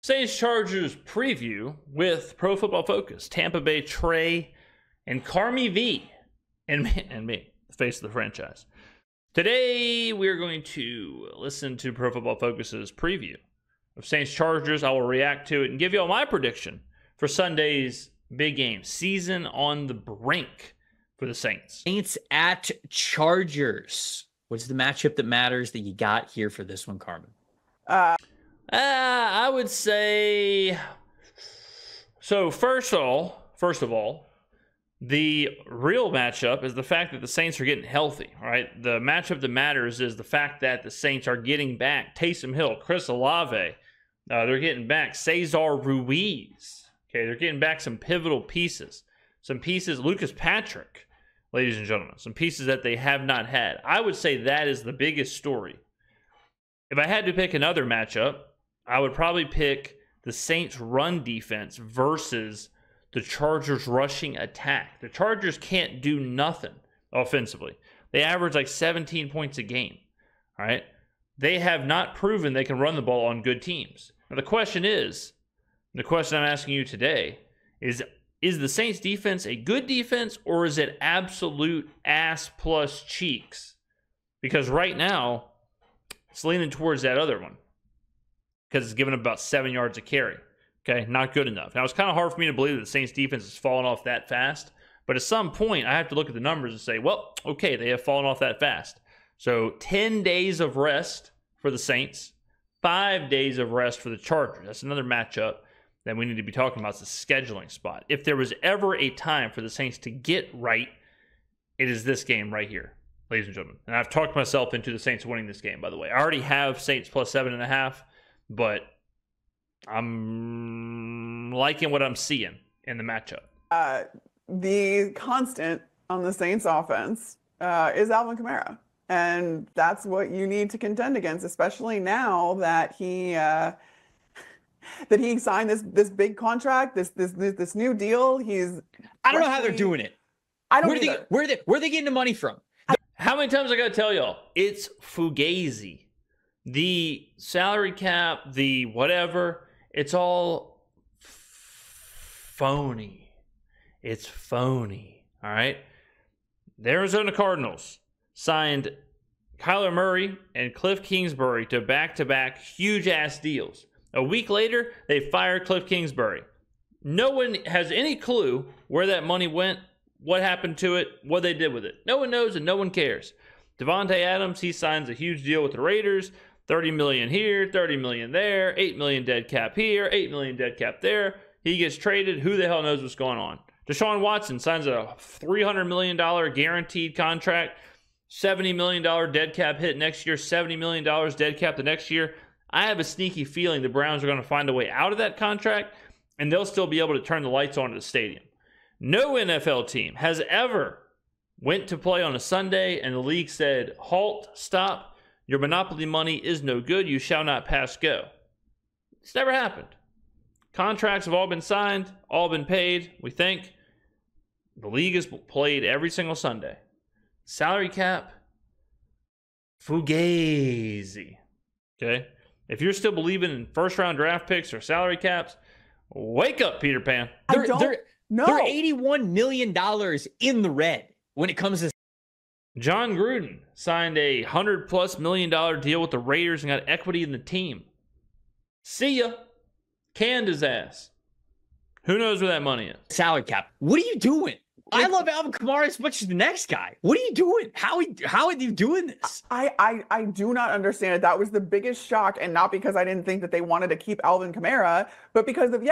Saints Chargers preview with Pro Football Focus, Tampa Bay Trey, and Carmi V, and me, the face of the franchise. Today, we're going to listen to Pro Football Focus's preview of Saints Chargers. I will react to it and give you all my prediction for Sunday's big game. Season on the brink for the Saints. Saints at Chargers. What's the matchup that matters that you got here for this one, Carmen? I would say, so first of all, the real matchup is the fact that the Saints are getting healthy, right? The matchup that matters is the fact that the Saints are getting back Taysom Hill, Chris Olave. They're getting back Cesar Ruiz. Okay, they're getting back some pivotal pieces. Some pieces, Lucas Patrick, ladies and gentlemen, some pieces that they have not had. I would say that is the biggest story. If I had to pick another matchup, I would probably pick the Saints' run defense versus the Chargers' rushing attack. The Chargers can't do nothing offensively. They average like 17 points a game. All right? They have not proven they can run the ball on good teams. Now, the question I'm asking you today is the Saints' defense a good defense, or is it absolute ass plus cheeks? Because right now, it's leaning towards that other one because it's giving about 7 yards a carry. Okay, not good enough. Now, it's kind of hard for me to believe that the Saints defense has fallen off that fast, but at some point, I have to look at the numbers and say, well, okay, they have fallen off that fast. So 10 days of rest for the Saints, 5 days of rest for the Chargers. That's another matchup that we need to be talking about. It's a scheduling spot. If there was ever a time for the Saints to get right, it is this game right here, ladies and gentlemen. And I've talked myself into the Saints winning this game, by the way. I already have Saints plus 7.5, but I'm liking what I'm seeing in the matchup. The constant on the Saints offense is Alvin Kamara. And that's what you need to contend against, especially now that he signed this big contract, this new deal. I don't know how they're doing it. I don't Where are they getting the money from? How many times I got to tell y'all? It's fugazi. The salary cap, the whatever, it's all phony. It's phony. All right? The Arizona Cardinals signed Kyler Murray and Cliff Kingsbury to back-to-back huge-ass deals. A week later, they fired Cliff Kingsbury. No one has any clue where that money went, what happened to it, what they did with it. No one knows and no one cares. Devontae Adams, he signs a huge deal with the Raiders. $30 million here, $30 million there, $8 million dead cap here, $8 million dead cap there. He gets traded. Who the hell knows what's going on? Deshaun Watson signs a $300 million guaranteed contract, $70 million dead cap hit next year, $70 million dead cap the next year. I have a sneaky feeling the Browns are going to find a way out of that contract, and they'll still be able to turn the lights on at the stadium. No NFL team has ever went to play on a Sunday, and the league said, halt, stop. Your monopoly money is no good. You shall not pass go. It's never happened. Contracts have all been signed, all been paid, we think. The league is played every single Sunday. Salary cap, fugazi. Okay? If you're still believing in first-round draft picks or salary caps, wake up, Peter Pan. They're $81 million in the red when it comes to. John Gruden signed a $100+ million deal with the Raiders and got equity in the team. See ya. Canned his ass. Who knows where that money is? Salary cap. What are you doing? I love Alvin Kamara as much as the next guy. What are you doing? How are you doing this? I do not understand it. That was the biggest shock, and not because I didn't think that they wanted to keep Alvin Kamara, but because of,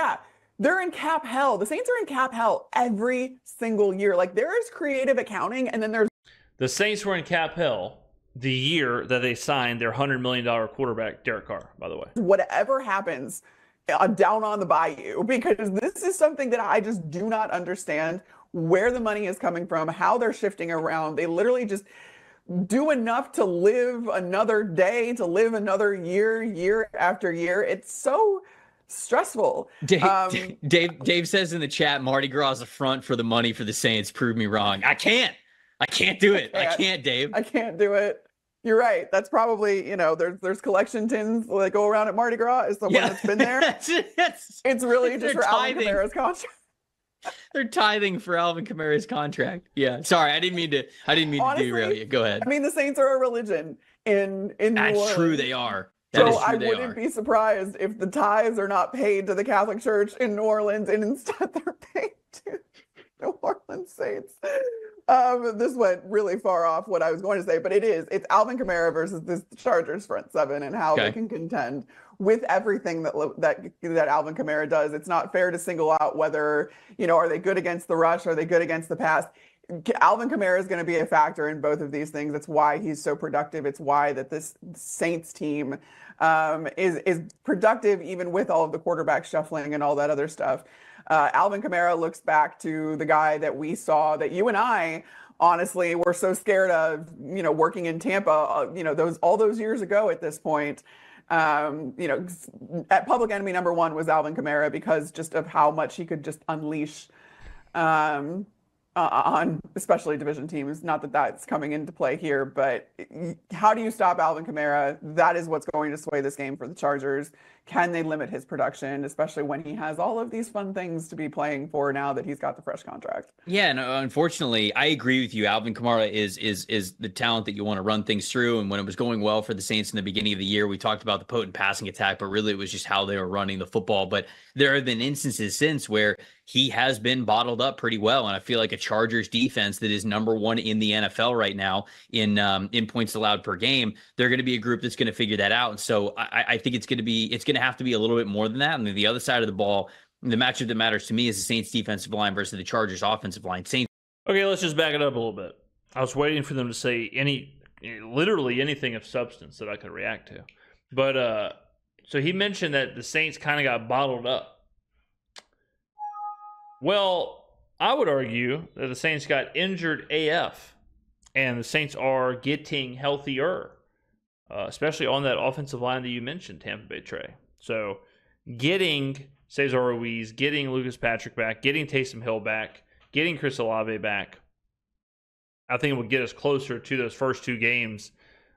they're in cap hell. The Saints are in cap hell every single year. Like, there is creative accounting, and then there's... The Saints were in cap hell the year that they signed their $100 million quarterback, Derek Carr, by the way. Whatever happens down on the bayou, because this is something that I just do not understand where the money is coming from, how they're shifting around. They literally just do enough to live another day, to live another year after year. It's so stressful. Dave says in the chat, Mardi Gras is a front for the money for the Saints. Prove me wrong. I can't do it. I can't, Dave. I can't do it. You're right. That's probably, there's collection tins that go around at Mardi Gras. Is the one that's been there. It's really just for Alvin Kamara's contract. They're tithing for Alvin Kamara's contract. Yeah. Sorry, I didn't mean to Honestly, derail you. Go ahead. I mean, the Saints are a religion in New Orleans. That's true, they are. So I wouldn't be surprised if the tithes are not paid to the Catholic Church in New Orleans and instead they're paid to New Orleans Saints. This went really far off what I was going to say, but it's Alvin Kamara versus this Chargers front seven and how they can contend with everything that Alvin Kamara does. It's not fair to single out whether, are they good against the rush? Are they good against the pass? Alvin Kamara is going to be a factor in both of these things. That's why he's so productive. It's why that this Saints team is productive even with all of the quarterback shuffling and all that other stuff. Alvin Kamara looks back to the guy that we saw, that you and I honestly were so scared of, working in Tampa, all those years ago at this point. At public enemy number one was Alvin Kamara because just of how much he could just unleash on especially division teams. Not that that's coming into play here, but how do you stop Alvin Kamara? That is what's going to sway this game for the Chargers. Can they limit his production, especially when he has all of these fun things to be playing for now that he's got the fresh contract? Yeah, and unfortunately, I agree with you. Alvin Kamara is the talent that you want to run things through. And when it was going well for the Saints in the beginning of the year, we talked about the potent passing attack, but really it was just how they were running the football. But there have been instances since where he has been bottled up pretty well. And I feel like a Chargers defense that is number one in the NFL right now in points allowed per game, they're going to be a group that's going to figure that out. And so I think it's going to have to be a little bit more than that. And then the other side of the ball, the matchup that matters to me is the Saints defensive line versus the Chargers offensive line. Saints. Okay, let's just back it up a little bit. I was waiting for them to say literally anything of substance that I could react to. But so he mentioned that the Saints kind of got bottled up. Well, I would argue that the Saints got injured AF, and the Saints are getting healthier, especially on that offensive line that you mentioned, Tampa Bay Trey. So getting Cesar Ruiz, getting Lucas Patrick back, getting Taysom Hill back, getting Chris Olave back, I think it would get us closer to those first two games.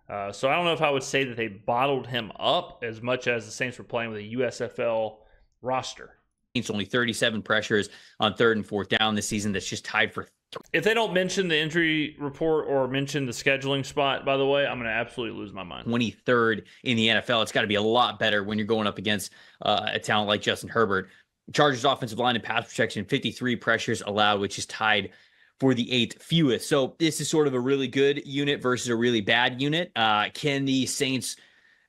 So I don't know if I would say that they bottled him up as much as the Saints were playing with a USFL roster. Only 37 pressures on third and fourth down this season. That's just tied for. If they don't mention the injury report or mention the scheduling spot, by the way, I'm going to absolutely lose my mind. 23rd in the NFL. It's got to be a lot better when you're going up against a talent like Justin Herbert. Chargers offensive line and pass protection, 53 pressures allowed, which is tied for the 8th fewest. So this is sort of a really good unit versus a really bad unit. Can the Saints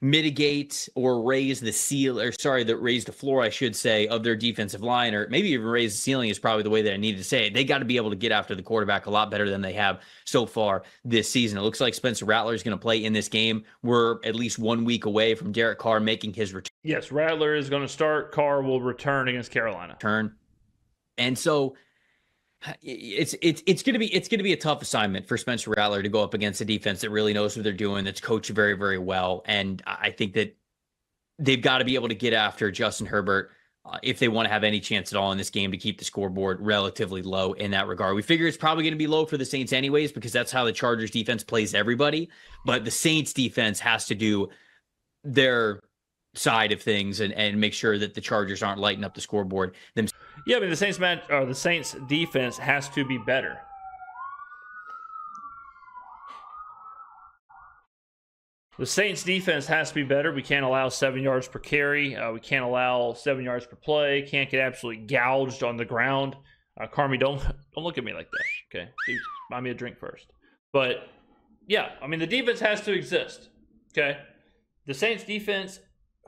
mitigate or raise the floor, I should say, of their defensive line, or maybe even raise the ceiling is probably the way that I needed to say it. They got to be able to get after the quarterback a lot better than they have so far this season. It looks like Spencer Rattler is going to play in this game. We're at least 1 week away from Derek Carr making his return. Yes, Rattler is going to start. Carr will return against Carolina. And so it's going to be a tough assignment for Spencer Rattler to go up against a defense that really knows what they're doing, that's coached very, very well. And I think that they've got to be able to get after Justin Herbert if they want to have any chance at all in this game to keep the scoreboard relatively low in that regard. We figure it's probably going to be low for the Saints anyways, because that's how the Chargers defense plays everybody. But the Saints defense has to do their side of things and make sure that the Chargers aren't lighting up the scoreboard themselves. Yeah, I mean, the Saints defense has to be better. The Saints defense has to be better. We can't allow 7 yards per carry. We can't allow 7 yards per play. Can't get absolutely gouged on the ground. Carmi, don't look at me like that. Okay, please buy me a drink first. But yeah, I mean, the defense has to exist. Okay, the Saints defense.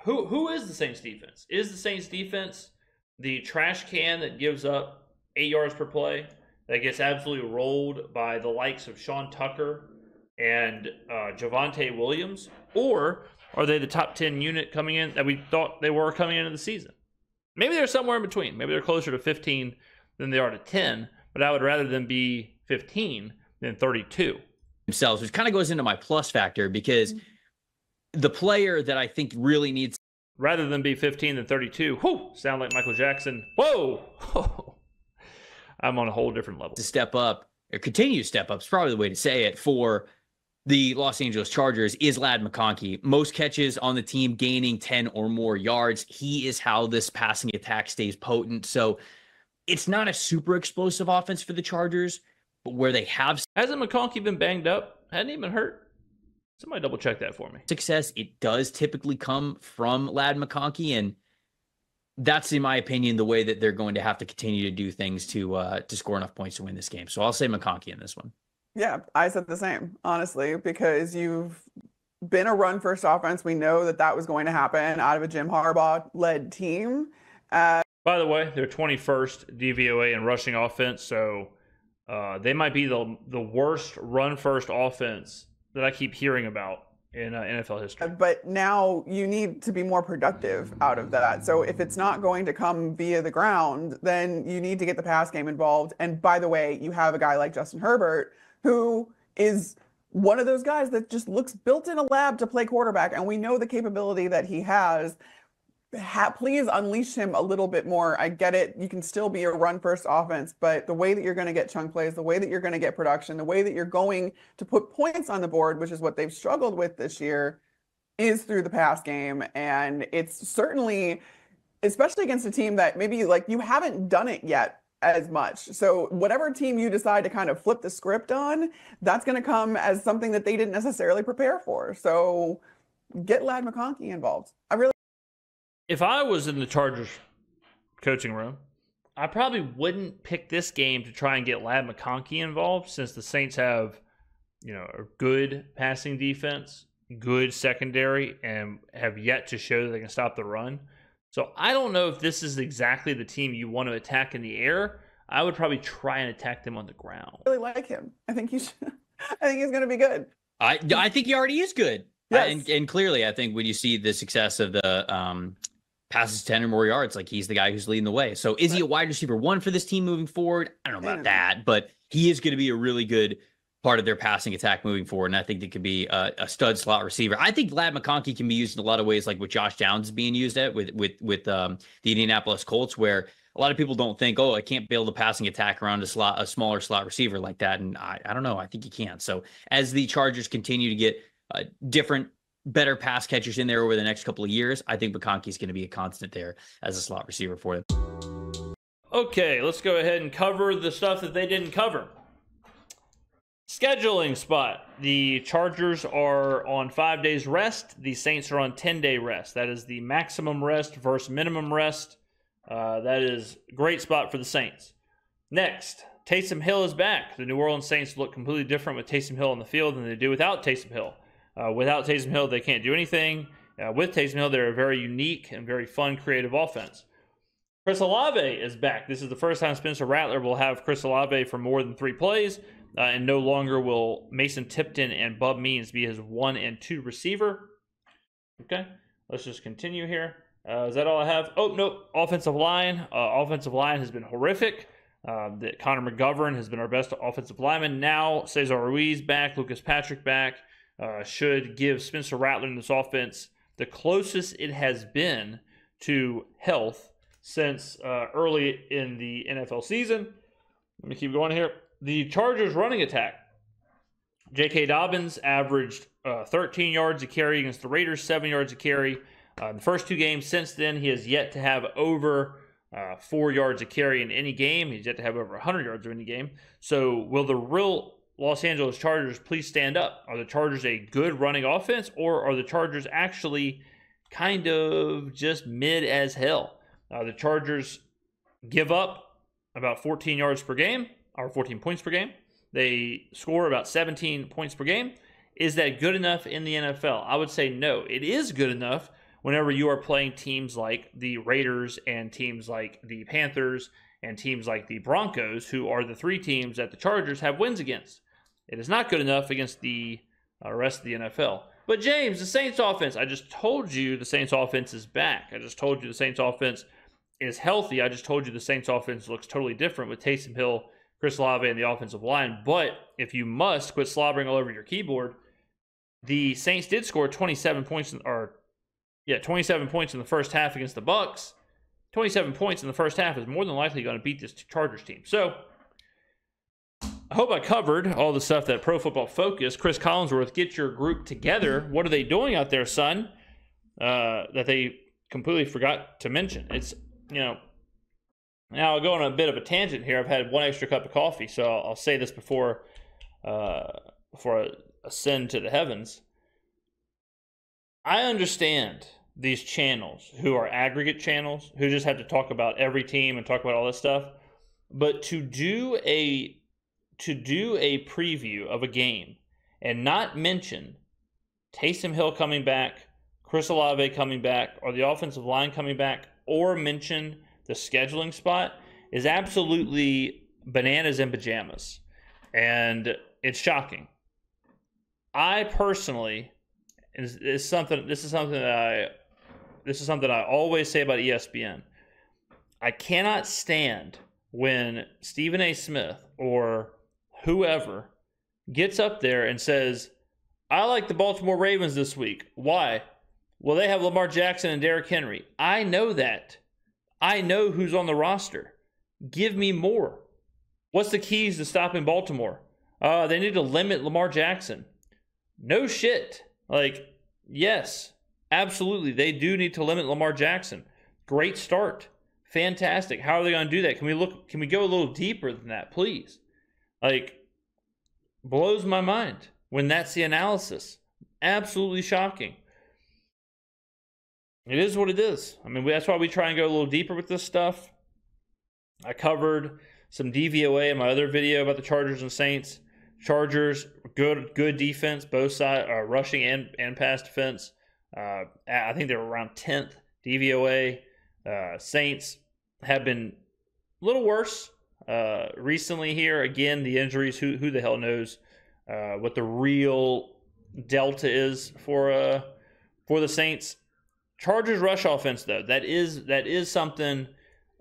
Who is the Saints defense? Is the Saints defense the trash can that gives up 8 yards per play, that gets absolutely rolled by the likes of Sean Tucker and Javonte Williams? Or are they the top 10 unit coming in that we thought they were coming into the season? Maybe they're somewhere in between. Maybe they're closer to 15 than they are to 10, but I would rather them be 15 than 32. Themselves, which kind of goes into my plus factor, because the player that I think really needs, rather than be 15 than 32, whoo, sound like Michael Jackson. Whoa, I'm on a whole different level. To step up, or continue to step up, is probably the way to say it, for the Los Angeles Chargers is Ladd McConkey. Most catches on the team, gaining 10 or more yards. He is how this passing attack stays potent. So it's not a super explosive offense for the Chargers, but where they have Hasn't McConkey been banged up? Hadn't he been hurt? Somebody double check that for me. success, it does typically come from Ladd McConkey, and that's, in my opinion, the way that they're going to have to continue to do things to score enough points to win this game. So I'll say McConkey in this one. Yeah, I said the same, honestly, because you've been a run-first offense. We know that that was going to happen out of a Jim Harbaugh-led team. By the way, they're 21st DVOA in rushing offense, so they might be the worst run-first offense that I keep hearing about in NFL history. But now you need to be more productive out of that. So if it's not going to come via the ground, then you need to get the pass game involved. And by the way, you have a guy like Justin Herbert, who is one of those guys that just looks built in a lab to play quarterback. And we know the capability that he has. Please unleash him a little bit more. I get it. You can still be a run-first offense, but the way that you're going to get chunk plays, the way that you're going to get production, the way that you're going to put points on the board, which is what they've struggled with this year, is through the pass game. And it's certainly, especially against a team that maybe like you haven't done it yet as much. So whatever team you decide to kind of flip the script on, that's going to come as something that they didn't necessarily prepare for. So get Ladd McConkey involved. If I was in the Chargers coaching room, I probably wouldn't pick this game to try and get Ladd McConkey involved, since the Saints have, a good passing defense, good secondary, and have yet to show that they can stop the run. So I don't know if this is exactly the team you want to attack in the air. I would probably try and attack them on the ground. I really like him. I think he's going to be good. I think he already is good. Yes. And clearly, I think when you see the success of the passes 10 or more yards, like he's the guy who's leading the way. So is he a wide receiver one for this team moving forward? I don't know about that, but he is going to be a really good part of their passing attack moving forward. And I think it could be a stud slot receiver. I think Ladd McConkey can be used in a lot of ways, like what Josh Downs is being used at with the Indianapolis Colts, where a lot of people don't think, I can't build a passing attack around a smaller slot receiver like that. And I don't know. I think you can. So as the Chargers continue to get different, better pass catchers in there over the next couple of years, I think McConkey is going to be a constant there as a slot receiver for them. Okay, let's go ahead and cover the stuff that they didn't cover. Scheduling spot. The Chargers are on 5 days rest. The Saints are on 10-day rest. That is the maximum rest versus minimum rest. That is a great spot for the Saints. Next, Taysom Hill is back. The New Orleans Saints look completely different with Taysom Hill on the field than they do without Taysom Hill. Without Taysom Hill, they can't do anything. With Taysom Hill, they're a very unique and very fun, creative offense. Chris Olave is back. This is the first time Spencer Rattler will have Chris Olave for more than 3 plays, and no longer will Mason Tipton and Bub Means be his 1 and 2 receiver. Okay, let's just continue here. Is that all I have? Oh, no, offensive line. Offensive line has been horrific. Connor McGovern has been our best offensive lineman. Now Cesar Ruiz back, Lucas Patrick back. Should give Spencer Rattler in this offense the closest it has been to health since early in the NFL season. Let me keep going here. The Chargers running attack. J.K. Dobbins averaged 13 yards a carry against the Raiders, 7 yards a carry. The first 2 games since then, he has yet to have over 4 yards a carry in any game. He's yet to have over 100 yards in any game. So will the real Los Angeles Chargers please stand up? Are the Chargers a good running offense, or are the Chargers actually kind of just mid as hell? The Chargers give up about 14 yards per game, or 14 points per game. They score about 17 points per game. Is that good enough in the NFL? I would say no. It is good enough whenever you are playing teams like the Raiders and teams like the Panthers and teams like the Broncos, who are the 3 teams that the Chargers have wins against. It is not good enough against the rest of the NFL. But James, the Saints offense, I just told you the Saints offense is back. I just told you the Saints offense is healthy. I just told you the Saints offense looks totally different with Taysom Hill, Chris Olave, and the offensive line. But if you must quit slobbering all over your keyboard, the Saints did score 27 points in the first half against the Bucs. 27 points in the first half is more than likely going to beat this Chargers team. So I hope I covered all the stuff that Pro Football Focus, Chris Collinsworth, get your group together. What are they doing out there, son? That they completely forgot to mention. It's, now I'll go on a bit of a tangent here. I've had one extra cup of coffee, so I'll say this before I ascend to the heavens. I understand these channels who are aggregate channels, who just have to talk about every team and talk about all this stuff. But to do a preview of a game and not mention Taysom Hill coming back, Chris Olave coming back, or the offensive line coming back, or mention the scheduling spot is absolutely bananas and pajamas. And it's shocking. I personally, this is something that I always say about ESPN. I cannot stand when Stephen A. Smith or whoever gets up there and says, I like the Baltimore Ravens this week. Why? Well, they have Lamar Jackson and Derrick Henry. I know that. I know who's on the roster. Give me more. What's the keys to stopping Baltimore? They need to limit Lamar Jackson. No shit. Yes, absolutely. They do need to limit Lamar Jackson. Great start. Fantastic. How are they going to do that? Can we go a little deeper than that, please? Blows my mind when that's the analysis. Absolutely shocking. It is what it is. I mean, that's why we try and go a little deeper with this stuff. I covered some DVOA in my other video about the Chargers and Saints. Chargers, good defense, both sides, rushing and pass defense. I think they were around 10th DVOA. Saints have been a little worse recently here. Again, the injuries, who the hell knows what the real delta is for the Saints. Chargers rush offense, though, that is something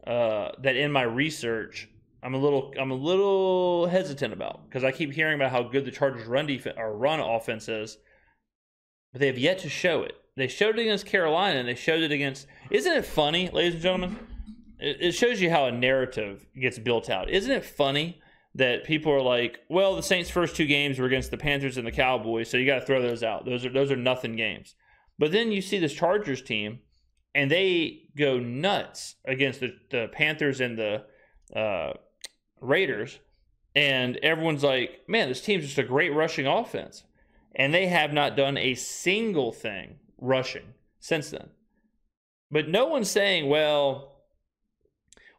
that in my research I'm a little hesitant about, because I keep hearing about how good the Chargers run offense is, but they have yet to show it. They showed it against Carolina, and they showed it against. Isn't it funny, ladies and gentlemen? It shows you how a narrative gets built out. Isn't it funny that people are like, well, the Saints' first two games were against the Panthers and the Cowboys, so you got to throw those out. Those are nothing games. But then you see this Chargers team, and they go nuts against the Panthers and the Raiders, and everyone's like, man, this team's just a great rushing offense. And they have not done a single thing rushing since then. But no one's saying, well,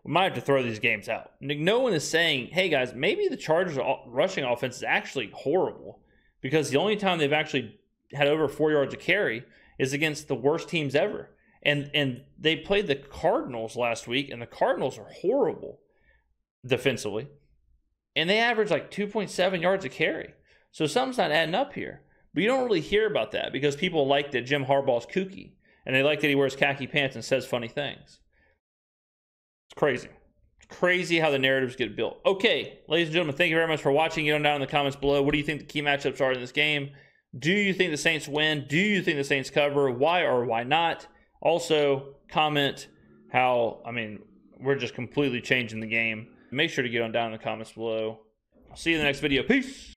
we might have to throw these games out. No one is saying, hey, guys, maybe the Chargers' rushing offense is actually horrible, because the only time they've actually had over 4 yards of carry is against the worst teams ever. And they played the Cardinals last week, and the Cardinals are horrible defensively. And they average 2.7 yards a carry. So something's not adding up here. But you don't really hear about that, because people like that Jim Harbaugh's kooky, and they like that he wears khaki pants and says funny things. It's crazy. It's crazy how the narratives get built. Okay, ladies and gentlemen, thank you very much for watching. Get on down in the comments below. What do you think the key matchups are in this game? Do you think the Saints win? Do you think the Saints cover? Why or why not? Also, comment how, we're just completely changing the game. Make sure to get on down in the comments below. I'll see you in the next video. Peace.